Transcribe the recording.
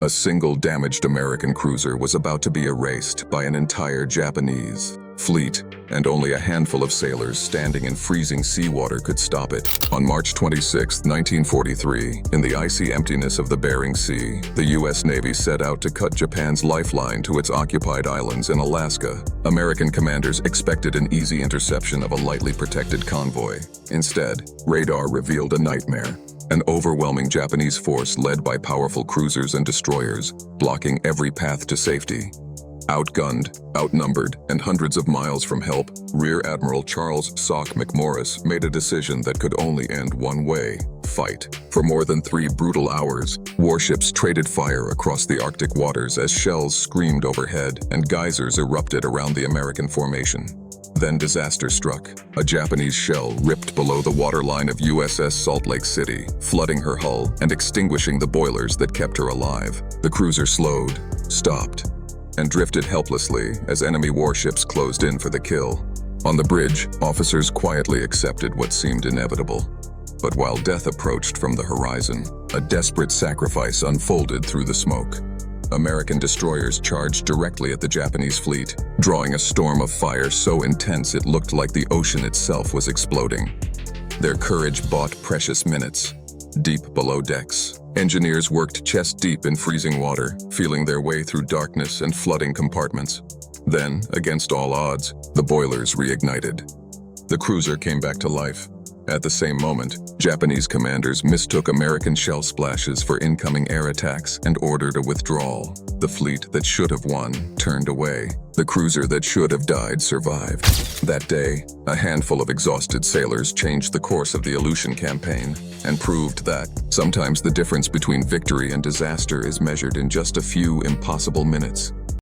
A single damaged American cruiser was about to be erased by an entire Japanese fleet, and only a handful of sailors standing in freezing seawater could stop it. On March 26, 1943, in the icy emptiness of the Bering Sea, the U.S. Navy set out to cut Japan's lifeline to its occupied islands in Alaska. American commanders expected an easy interception of a lightly protected convoy. Instead, radar revealed a nightmare. An overwhelming Japanese force led by powerful cruisers and destroyers, blocking every path to safety. Outgunned, outnumbered, and hundreds of miles from help, Rear Admiral Charles "Sock" McMorris made a decision that could only end one way: fight. For more than 3 brutal hours, warships traded fire across the Arctic waters as shells screamed overhead and geysers erupted around the American formation. Then disaster struck. A Japanese shell ripped below the waterline of USS Salt Lake City, flooding her hull and extinguishing the boilers that kept her alive. The cruiser slowed, stopped, and drifted helplessly as enemy warships closed in for the kill. On the bridge, officers quietly accepted what seemed inevitable. But while death approached from the horizon, a desperate sacrifice unfolded through the smoke. American destroyers charged directly at the Japanese fleet, drawing a storm of fire so intense it looked like the ocean itself was exploding. Their courage bought precious minutes. Deep below decks, engineers worked chest-deep in freezing water, feeling their way through darkness and flooding compartments. Then, against all odds, the boilers reignited. The cruiser came back to life. At the same moment, Japanese commanders mistook American shell splashes for incoming air attacks and ordered a withdrawal. The fleet that should have won turned away. The cruiser that should have died survived. That day, a handful of exhausted sailors changed the course of the Aleutian campaign and proved that sometimes the difference between victory and disaster is measured in just a few impossible minutes.